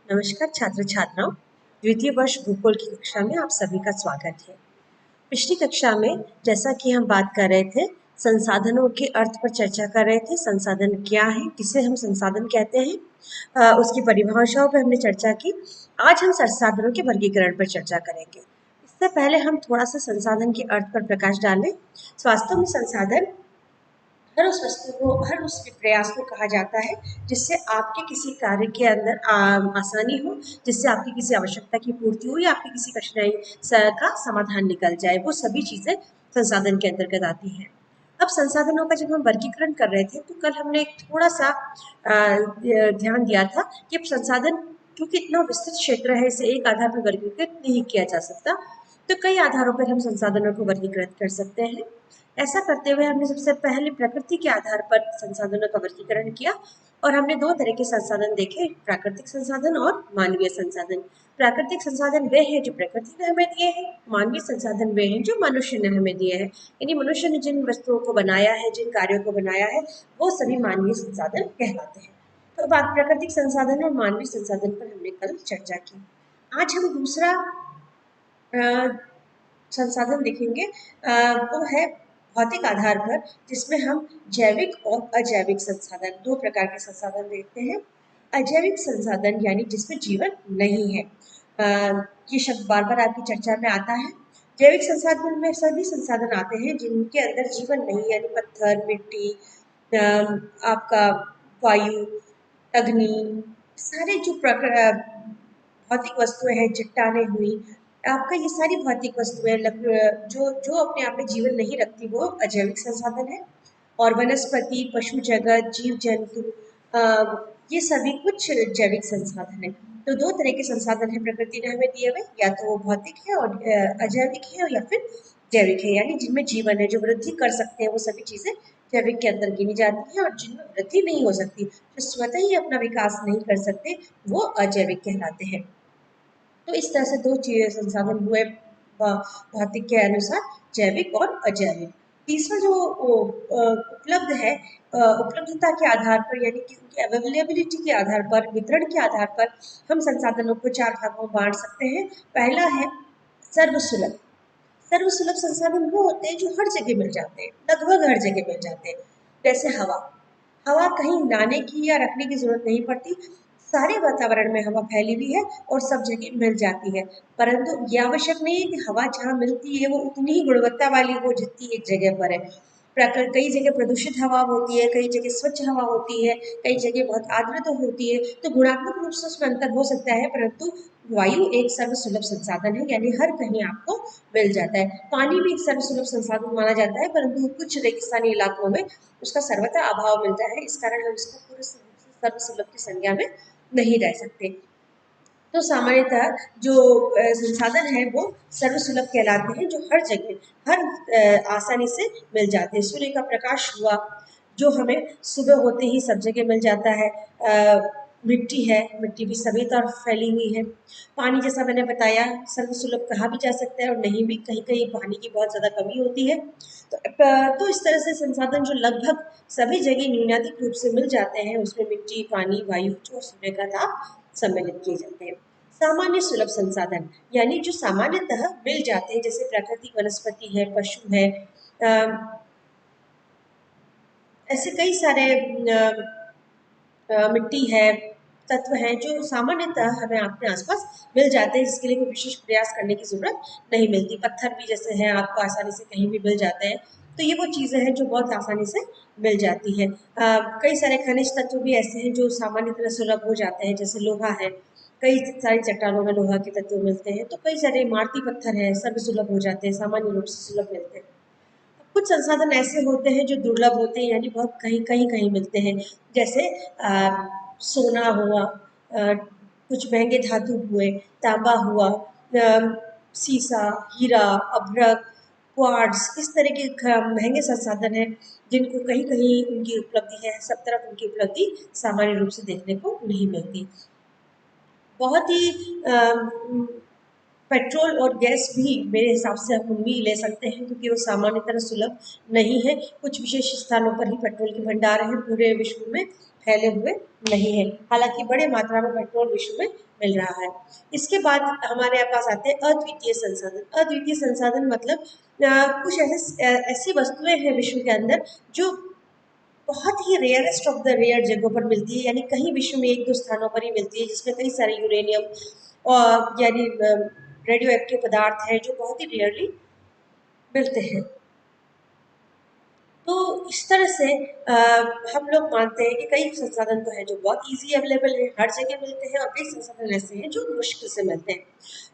नमस्कार छात्र छात्राओं। द्वितीय वर्ष भूगोल की कक्षा में आप सभी का स्वागत है। पिछली कक्षा में जैसा कि हम बात कर रहे थे, संसाधनों के अर्थ पर चर्चा कर रहे थे। संसाधन क्या है, किसे हम संसाधन कहते हैं, उसकी परिभाषाओं पर हमने चर्चा की। आज हम संसाधनों के वर्गीकरण पर चर्चा करेंगे। इससे पहले हम थोड़ा सा संसाधन के अर्थ पर प्रकाश डालें। वास्तव में संसाधन हर उस वस्तु को, हर उस प्रयास को कहा जाता है जिससे आपके किसी कार्य के अंदर आसानी हो, जिससे आपकी किसी आवश्यकता की पूर्ति हो या आपकी किसी कठिनाई का समाधान निकल जाए। वो सभी चीजें संसाधन के अंतर्गत आती हैं। अब संसाधनों का जब हम वर्गीकरण कर रहे थे तो कल हमने एक थोड़ा सा ध्यान दिया था कि संसाधन क्योंकि इतना विस्तृत क्षेत्र है, इसे एक आधार पर वर्गीकृत नहीं किया जा सकता। तो कई आधारों पर हम संसाधनों को वर्गीकृत कर सकते हैं। ऐसा करते हुए हमने सबसे पहले प्रकृति के आधार पर संसाधनों का वर्गीकरण किया और हमने दो तरह के संसाधन देखे, प्राकृतिक संसाधन और मानवीय संसाधन। प्राकृतिक संसाधन वे हैं जो प्रकृति ने हमें दिए हैं, मानवीय संसाधन वे हैं जो मनुष्य ने हमें दिए हैं। यानी मनुष्य ने जिन वस्तुओं को बनाया है, जिन कार्यों को बनाया है, वो सभी मानवीय संसाधन कहलाते हैं। तो बात प्राकृतिक संसाधन और मानवीय संसाधन पर हमने कल चर्चा की। आज हम दूसरा संसाधन देखेंगे, वो है भौतिक आधार पर, जिसमें हम जैविक और अजैविक संसाधन, दो प्रकार के संसाधन देखते हैं। अजैविक संसाधन यानी जिसमें जीवन नहीं है। ये शब्द बार बार आपकी चर्चा में आता है। जैविक संसाधन में सभी संसाधन आते हैं जिनके अंदर जीवन नहीं, यानी पत्थर, मिट्टी, आपका वायु, अग्नि, सारे जो भौतिक वस्तुएं हैं, चट्टानें हुई, आपका ये सारी भौतिक वस्तुएं जो जो अपने आप में जीवन नहीं रखती, वो अजैविक संसाधन है। और वनस्पति, पशु जगत, जीव जंतु, ये सभी कुछ जैविक संसाधन है। तो दो तरह के संसाधन है प्रकृति ने हमें दिए हुए, या तो वो भौतिक है और अजैविक है, या फिर जैविक है, यानी जिनमें जीवन है, जो वृद्धि कर सकते हैं, वो सभी चीजें जैविक के अंदर गिनी जाती है। और जिनमें वृद्धि नहीं हो सकती, जो स्वतः ही अपना विकास नहीं कर सकते, वो अजैविक कहलाते हैं। तो इस तरह से दो संसाधन हुए भौतिक के अनुसार, जैविक और अजैविक। तीसरा जो उपलब्ध है, उपलब्धता के आधार पर, यानी कि उनकी अवेलेबिलिटी के आधार पर, वितरण के आधार पर, हम संसाधनों को चार भागों में बांट सकते हैं। पहला है सर्वसुलभ। सर्वसुलभ संसाधन वो होते हैं जो हर जगह मिल जाते हैं, लगभग हर जगह मिल जाते हैं। जैसे हवा, हवा कहीं लाने की या रखने की जरूरत नहीं पड़ती, सारे वातावरण में हवा फैली हुई है और सब जगह मिल जाती है। परंतु ये आवश्यक नहीं है कि हवा जहाँ मिलती है वो उतनी ही गुणवत्ता वाली हो जितनी एक जगह पर है। कई जगह प्रदूषित हवा होती है, कई जगह स्वच्छ हवा होती है, कई जगह बहुत आर्द्रता होती है। तो गुणात्मक रूप से उसमें अंतर हो सकता है, परंतु वायु एक सर्वसुलभ संसाधन है, यानी हर कहीं आपको मिल जाता है। पानी भी एक सर्वसुलभ संसाधन माना जाता है, परंतु कुछ रेगिस्तानी इलाकों में उसका सर्वथा अभाव मिलता है। इस कारण हम इसको पूरे सर्वसुलभ की संज्ञा में नहीं रह सकते। तो सामान्यतः जो संसाधन है वो सर्वसुलभ कहलाते हैं, जो हर जगह, हर आसानी से मिल जाते हैं। सूर्य का प्रकाश हुआ, जो हमें सुबह होते ही सब जगह मिल जाता है। मिट्टी है, मिट्टी भी सभी तरफ फैली हुई है। पानी, जैसा मैंने बताया, सर्वसुलभ कहा भी जा सकता है और नहीं भी, कहीं कहीं पानी की बहुत ज़्यादा कमी होती है। तो इस तरह से संसाधन जो लगभग सभी जगह न्यूनाधिक रूप से मिल जाते हैं, उसमें मिट्टी, पानी, वायु और सूर्य का ताप सम्मिलित किए जाते हैं। सामान्य सुलभ संसाधन यानी जो सामान्यतः मिल जाते हैं, जैसे प्राकृतिक वनस्पति है, पशु है, ऐसे कई सारे मिट्टी है, तत्व हैं जो सामान्यतः हमें अपने आसपास मिल जाते हैं, जिसके लिए कोई विशेष प्रयास करने की जरूरत नहीं मिलती। पत्थर भी जैसे हैं, आपको आसानी से कहीं भी मिल जाते हैं। तो ये वो चीज़ें हैं जो बहुत आसानी से मिल जाती हैं। कई सारे खनिज तत्व भी ऐसे हैं जो सामान्यतः सुलभ हो जाते हैं, जैसे लोहा है, कई सारी चट्टानों में लोहा के तत्व मिलते हैं। तो कई सारे इमारती पत्थर हैं, सब सुलभ हो जाते हैं, सामान्य रूप से सुलभ मिलते हैं। कुछ संसाधन ऐसे होते हैं जो दुर्लभ होते हैं, यानी बहुत कहीं कहीं कहीं मिलते हैं, जैसे सोना हुआ, कुछ महंगे धातु हुए, तांबा हुआ, सीसा, हीरा, अभ्रक, क्वार्ट्ज, इस तरह के महंगे संसाधन हैं जिनको कहीं कहीं उनकी उपलब्धि है, सब तरफ उनकी उपलब्धि सामान्य रूप से देखने को नहीं मिलती। बहुत ही पेट्रोल और गैस भी मेरे हिसाब से हम भी ले सकते हैं, क्योंकि वो सामान्यतः सुलभ नहीं है। कुछ विशेष स्थानों पर ही पेट्रोल के भंडार हैं पूरे विश्व में, फैले हुए नहीं है, हालांकि बड़े मात्रा में पेट्रोल विश्व में मिल रहा है। इसके बाद हमारे पास आते हैं अद्वितीय संसाधन। अद्वितीय संसाधन मतलब कुछ ऐसी वस्तुएं हैं विश्व के अंदर जो बहुत ही रेयरेस्ट ऑफ द रेयर जगहों पर मिलती है, यानी कहीं विश्व में एक दो स्थानों पर ही मिलती है, जिसमें कई सारे यूरेनियम और यानी रेडियो एक्टिव पदार्थ हैं जो बहुत ही रेयरली मिलते हैं। तो इस तरह से हम लोग मानते हैं कि कई संसाधन तो हैं जो बहुत इजी अवेलेबल है, हर जगह मिलते हैं, और कई संसाधन ऐसे हैं जो मुश्किल से मिलते हैं।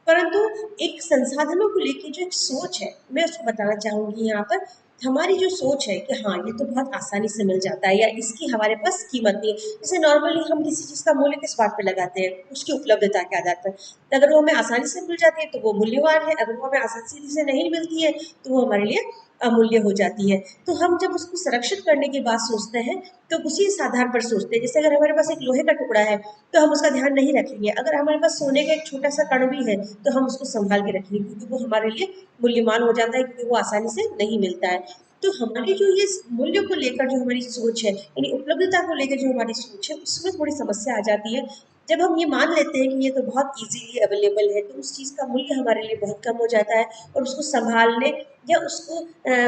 परंतु एक संसाधनों को लेकर जो एक सोच है, मैं उसको बताना चाहूंगी यहाँ पर। हमारी जो सोच है कि हाँ ये तो बहुत आसानी से मिल जाता है, या इसकी हमारे पास कीमत नहीं है। जैसे नॉर्मली हम किसी चीज़ का मूल्य किस बात पे लगाते हैं? उसकी उपलब्धता के आधार पर। अगर वो हमें आसानी से मिल जाती है तो वो मूल्यवान है, अगर वो हमें आसानी से नहीं मिलती है तो वो हमारे लिए अमूल्य हो जाती है। तो हम जब उसको संरक्षित करने की बात सोचते हैं तो उसी इस आधार पर सोचते हैं। जैसे अगर हमारे पास एक लोहे का टुकड़ा है तो हम उसका ध्यान नहीं रखेंगे, अगर हमारे पास सोने का एक छोटा सा कण भी है तो हम उसको संभाल के रखेंगे, क्योंकि वो हमारे लिए मूल्यवान हो जाता है, क्योंकि वो आसानी से नहीं मिलता है। तो हमारी जो ये मूल्य को लेकर जो हमारी सोच है, यानी उपलब्धता को लेकर जो हमारी सोच है, उसमें थोड़ी समस्या आ जाती है। जब हम ये मान लेते हैं कि ये तो बहुत इजीली अवेलेबल है, तो उस चीज़ का मूल्य हमारे लिए बहुत कम हो जाता है, और उसको संभालने या उसको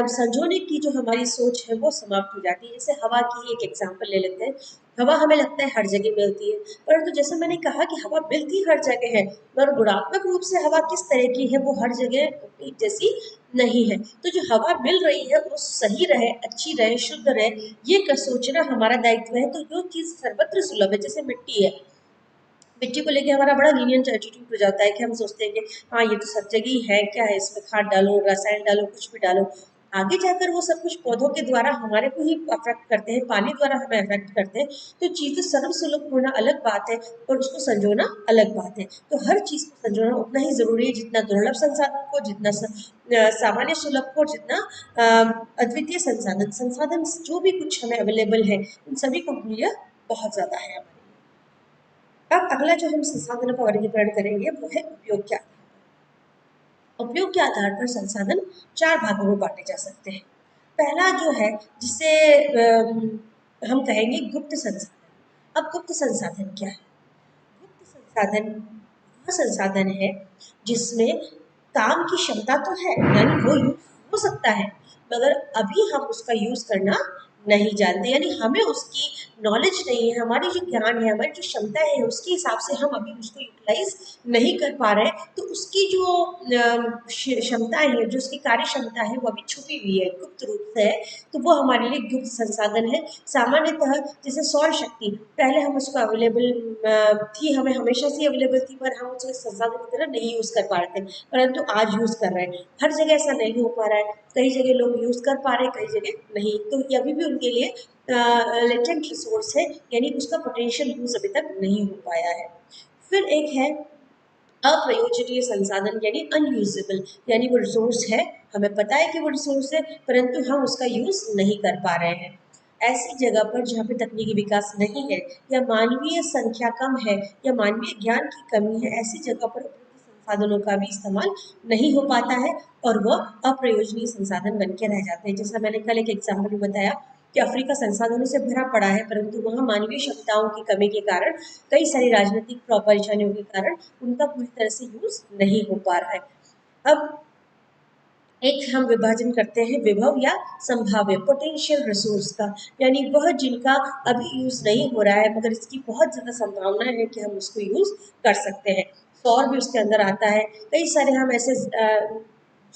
संजोने की जो हमारी सोच है वो समाप्त हो जाती है। जैसे हवा की एक एग्जांपल ले लेते हैं। हवा हमें लगता है हर जगह मिलती है, परंतु जैसे मैंने कहा कि हवा मिलती हर जगह है, और गुणात्मक रूप से हवा किस तरह की है वो हर जगह एक जैसी नहीं है। तो जो हवा मिल रही है वो सही रहे, अच्छी रहे, शुद्ध रहे, ये सोचना हमारा दायित्व है। तो जो चीज़ सर्वत्र सुलभ है, जैसे मिट्टी है, मिट्टी को लेके हमारा बड़ा लीनियंट एटीट्यूड हो जाता है कि हम सोचते हैं कि हाँ ये तो सब जगह ही है, क्या है इसमें, खाद डालो, रसायन डालो, कुछ भी डालो। आगे जाकर वो सब कुछ पौधों के द्वारा हमारे को ही अफेक्ट करते हैं, पानी द्वारा हमें अफेक्ट करते हैं। तो चीज़ सर्वसुलभ होना अलग बात है, और उसको संजोना अलग बात है। तो हर चीज़ को संजोना उतना ही जरूरी है जितना दुर्लभ संसाधन को, जितना सामान्य सुलभ को, जितना अद्वितीय संसाधन संसाधन जो भी कुछ हमें अवेलेबल है, उन सभी का मूल्य बहुत ज्यादा है हमारे। अब अगला जो हम संसाधनों का वर्गीकरण करेंगे वो है उपयोग के आधार पर। उपयोग के आधार पर संसाधन चार भागों में बांटे जा सकते हैं। पहला जो है जिसे हम कहेंगे गुप्त संसाधन। अब गुप्त संसाधन क्या है? गुप्त संसाधन वह संसाधन है जिसमें काम की क्षमता तो है, यानी वो यूज हो सकता है, मगर अभी हम उसका यूज करना नहीं जानते, यानी हमें उसकी नॉलेज नहीं है, हमारी जो ज्ञान है, हमारी जो क्षमता है, उसके हिसाब से हम अभी उसको यूटिलाइज नहीं कर पा रहे हैं। तो उसकी जो क्षमताएं हैं, जो उसकी कार्य क्षमता है, वो अभी छुपी हुई है, गुप्त रूप से है। तो वो हमारे लिए गुप्त संसाधन है। सामान्यतः जैसे सौर शक्ति, पहले हम उसको अवेलेबल थी, हमें हमेशा से अवेलेबल थी, पर हम उसको संसाधन की तरह नहीं यूज कर पा रहे थे, परंतु आज यूज कर रहे हैं। हर जगह ऐसा नहीं हो पा रहा है, कई जगह लोग यूज कर पा रहे हैं, कई जगह नहीं। तो ये अभी भी उनके लिए लेटेंट रिसोर्स है, यानी उसका पोटेंशियल यूज अभी तक नहीं हो पाया है। फिर एक है अप्रयोजनीय संसाधन, यानी अनयूजेबल, यानी वो रिसोर्स है, हमें पता है कि वो रिसोर्स है, परंतु हम उसका यूज नहीं कर पा रहे हैं। ऐसी जगह पर जहाँ पे तकनीकी विकास नहीं है, या मानवीय संख्या कम है, या मानवीय ज्ञान की कमी है, ऐसी जगह पर उपलब्ध संसाधनों का भी इस्तेमाल नहीं हो पाता है, और वह अप्रयोजनीय संसाधन बन के रह जाते हैं। जैसा मैंने कल एक एग्जाम्पल बताया कि अफ्रीका संसाधनों से भरा पड़ा है, परंतु वहाँ मानवीय क्षमताओं की कमी के कारण, कई सारी राजनीतिक परेशानियों के कारण उनका पूरी तरह से यूज नहीं हो पा रहा है। अब एक हम विभाजन करते हैं विभव या संभाव्य, पोटेंशियल रिसोर्स का, यानी वह जिनका अभी यूज नहीं हो रहा है, मगर इसकी बहुत ज्यादा संभावना है कि हम उसको यूज कर सकते हैं। सौर भी उसके अंदर आता है। कई सारे हम ऐसे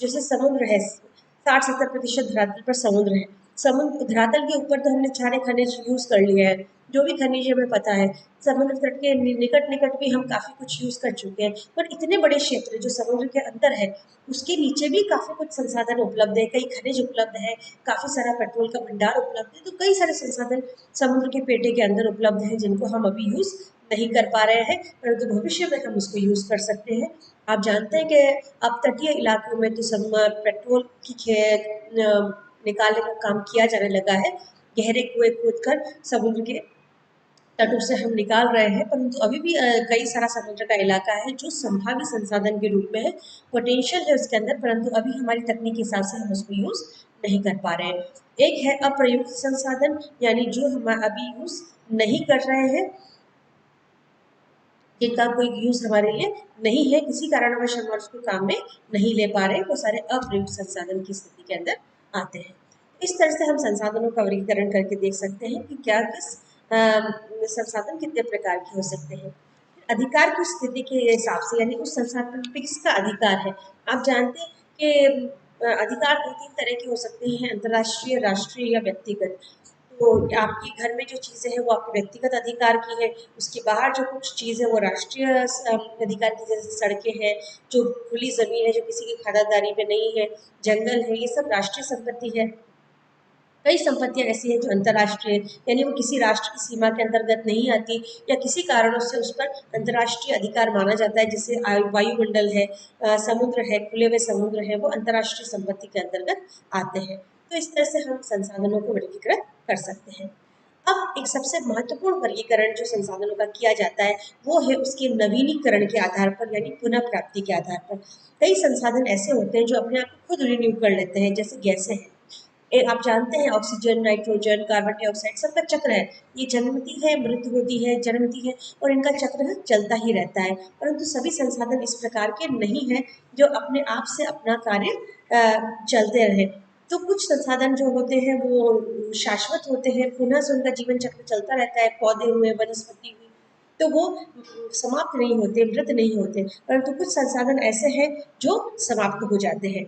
जैसे समुद्र है, 60-70% धरातल पर समुद्र है। समुद्र धरातल के ऊपर तो हमने सारे खनिज यूज कर लिए हैं, जो भी खनिज हमें पता है। समुद्र तट के निकट निकट भी हम काफी कुछ यूज कर चुके हैं, पर इतने बड़े क्षेत्र जो समुद्र के अंदर है, उसके नीचे भी काफी कुछ संसाधन उपलब्ध है, कई खनिज उपलब्ध है, काफी सारा पेट्रोल का भंडार उपलब्ध है। तो कई सारे संसाधन समुद्र के पेटे के अंदर उपलब्ध है, जिनको हम अभी यूज नहीं कर पा रहे हैं, परंतु भविष्य में हम उसको यूज कर सकते हैं। आप जानते हैं कि अब तटीय इलाकों में तो सब पेट्रोल की खेत निकालने का काम किया जाने लगा है। गहरे कुएं खोदकर समुद्र के तटों से हम निकाल रहे हैं, परंतु अभी भी कई सारा समुद्र का इलाका है जो संभाव्य संसाधन के रूप में है, पोटेंशियल है उसके अंदर, परंतु अभी हमारी तकनीक के हिसाब से हम उसको यूज नहीं कर पा रहे हैं। एक है अप्रयुक्त संसाधन, यानी जो हम अभी यूज नहीं कर रहे हैं, जिनका कोई यूज हमारे लिए नहीं है, किसी कारणवश हम उसको काम में नहीं ले पा रहे, वो सारे अप्रयुक्त संसाधन की स्थिति के अंदर आते हैं। इस तरह से हम संसाधनों का वर्गीकरण करके देख सकते हैं कि क्या किस संसाधन कितने प्रकार के हो सकते हैं। अधिकार की स्थिति के हिसाब से, यानी उस संसाधन पे किसका अधिकार है। आप जानते हैं कि अधिकार दो तीन तरह के हो सकते हैं, अंतर्राष्ट्रीय, राष्ट्रीय या व्यक्तिगत। तो आपके घर में जो चीज़ें हैं वो आपके व्यक्तिगत अधिकार की है, उसके बाहर जो कुछ चीज़ है वो राष्ट्रीय अधिकार की, जैसे सड़कें हैं, जो खुली ज़मीन है जो किसी की खातादारी में नहीं है, जंगल है, ये सब राष्ट्रीय संपत्ति है। कई संपत्तियां ऐसी हैं जो अंतर्राष्ट्रीय, यानी वो किसी राष्ट्र की सीमा के अंतर्गत नहीं आती या किसी कारणों से उस पर अंतर्राष्ट्रीय अधिकार माना जाता है, जैसे वायुमंडल है, समुद्र है, खुले हुए समुद्र है, वो अंतर्राष्ट्रीय संपत्ति के अंतर्गत आते हैं। तो इस तरह से हम संसाधनों को वर्गीकृत कर सकते हैं। अब एक सबसे महत्वपूर्ण वर्गीकरण जो संसाधनों का किया जाता है वो है उसके नवीनीकरण के आधार पर, यानी पुनः प्राप्ति के आधार पर। कई संसाधन ऐसे होते हैं जो अपने आप को खुद रिन्यू कर लेते हैं, जैसे गैसें हैं। आप जानते हैं ऑक्सीजन, नाइट्रोजन, कार्बन डाइऑक्साइड सबका चक्र है। ये जन्मती है, मृत्यु होती है, जन्मती है, और इनका चक्र चलता ही रहता है। परंतु सभी संसाधन इस प्रकार के नहीं हैं जो अपने आप से अपना कार्य चलते रहे। तो कुछ संसाधन जो होते हैं वो शाश्वत होते हैं, पुनः से उनका जीवन चक्र चलता रहता है, पौधे हुए, वनस्पति हुई, तो वो समाप्त नहीं होते, मृत नहीं होते। परंतु कुछ संसाधन ऐसे हैं जो समाप्त हो जाते हैं।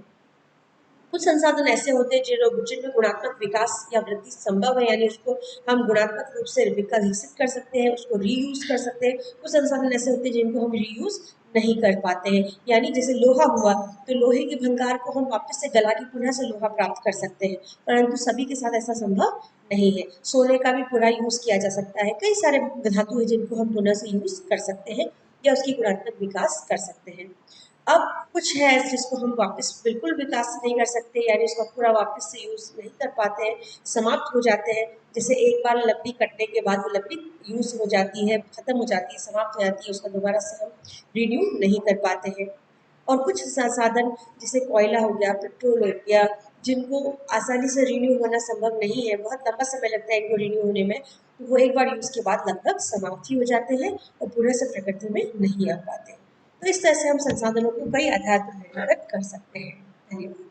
कुछ संसाधन ऐसे होते हैं जिनमें गुणात्मक विकास या वृद्धि संभव है, यानी उसको हम गुणात्मक रूप से विकसित कर सकते हैं, उसको रीयूज कर सकते हैं। कुछ संसाधन ऐसे होते हैं जिनको हम रीयूज नहीं कर पाते हैं, यानी जैसे लोहा हुआ, तो लोहे के भंगार को हम वापस से गला के पुनः से लोहा प्राप्त कर सकते हैं, परंतु सभी के साथ ऐसा संभव नहीं है। सोने का भी पूरा यूज किया जा सकता है, कई सारे धातु है जिनको हम पुनः से यूज कर सकते हैं या उसकी गुणात्मक विकास कर सकते हैं। अब कुछ है जिसको हम वापस बिल्कुल विकास नहीं कर सकते, यानी उसका पूरा वापस से यूज नहीं कर पाते हैं, समाप्त हो जाते हैं। जैसे एक बार लकड़ी कटने के बाद वो लकड़ी यूज हो जाती है, खत्म हो जाती है, समाप्त हो जाती है, उसका दोबारा से हम रिन्यू नहीं कर पाते हैं। और कुछ संसाधन जैसे कोयला हो गया, पेट्रोल हो गया, जिनको आसानी से रिन्यू होना संभव नहीं है, बहुत लंबा समय लगता है इनको रिन्यू होने में, तो वो एक बार यूज के बाद लगभग समाप्त ही हो जाते हैं और पूरे से प्रकृति में नहीं आ पाते। तो इस तरह से हम संसाधनों को कई आधार पर निर्धारित कर सकते हैं। धन्यवाद।